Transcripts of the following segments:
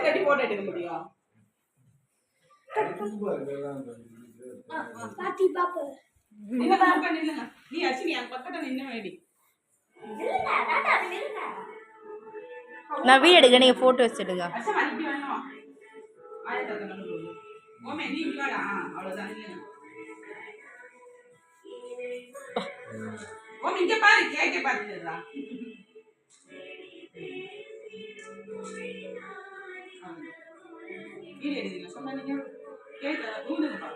கட்டி போட்டோ எடுக்க முடியும். பாட்டி பாப்பு நீங்க பாப்பா நில்லுங்க. நீ அச்சி என் பக்கத்துல நின்னு வேடி. நான் வீடியோ எடுக்க நீங்க போட்டோ வச்சிடுங்க. அச்சா இப்படி வேணும். ஆயத்த கண்ணு போடு. ஓமே நீ இங்கடா அவ்வளவுதான் நில்லுங்க. ஓமே இங்க பாரு கேக்க பாத்துடா. வீடியோ எடுங்க சொன்னீங்க. கேக்க ஊதுங்க பா.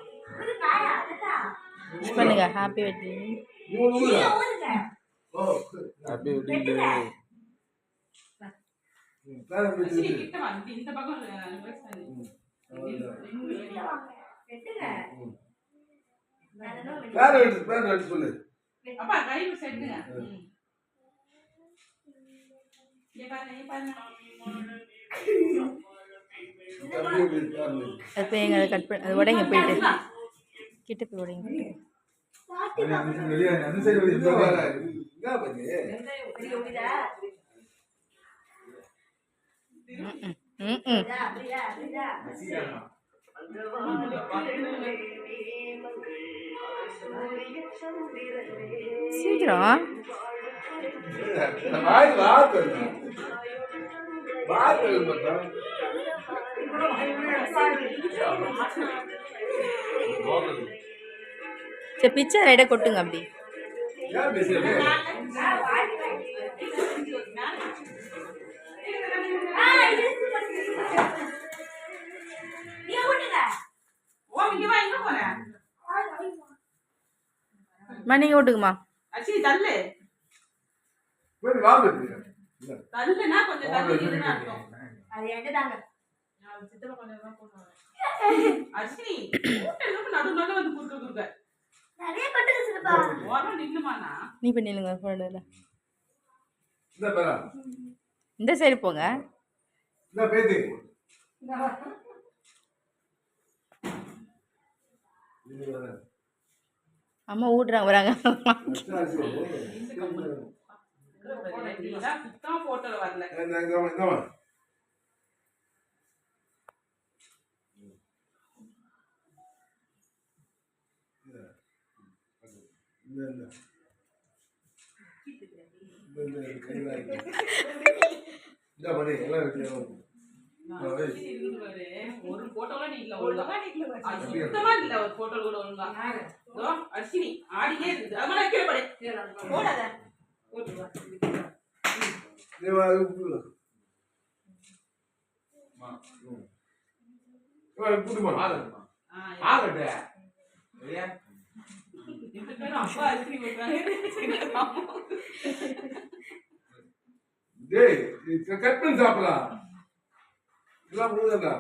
விஷ் பண்ணுங்க ஹாப்பி வெட்டிங். ஓ ஹாப்பி வெட்டிங் டே. கிட்ட வா இந்த பக்கம் பேர் சொல்லு. அப்பா கை செட்டுங்க. ये बात नहीं पाना அப்ப எங்க கட் பண்ண அது உடைங்க போயிட்டு கிட்ட போய் உடைங்க. அந்த சைடு இந்த பாரு இங்க பாரு சீக்கிரம் சரி பிக்சர் ரைட கொட்டுங்க அப்படி. நீங்க ஓட்டுக்குமா அச்சி தள்ளு தள்ளுனா கொஞ்சம் தள்ளி நின்னு அர்த்தம். அது என்னதாங்க நான் சித்தப்பா கொஞ்சம் தான் போடுவாங்க. அச்சி கூட்டலுக்கு நடுவுல வந்து குறுக்க நிறைய கட்டுங்க சித்தப்பா. ஓரமா நின்னுமானா நீ பண்ணிடுங்க போடல. இந்த பேரா இந்த சைடு போங்க. இந்த பேதி அம்மா ஊட்டுறாங்க வராங்க. போட்டோல வரல. ஒரு போட்டோல நீ இல்ல ஒழுங்கா சுத்தமா இல்ல ஒரு போட்டோல கூட ஒழுங்கா அர்ஷினி ஆடியே இருக்குது. அதனால கீழே படு போடாத போட்டுவா அப்பா அர்ஷினி கட் பண்ணி சாப்பிடலாம். இதெல்லாம் முடியுதுடா.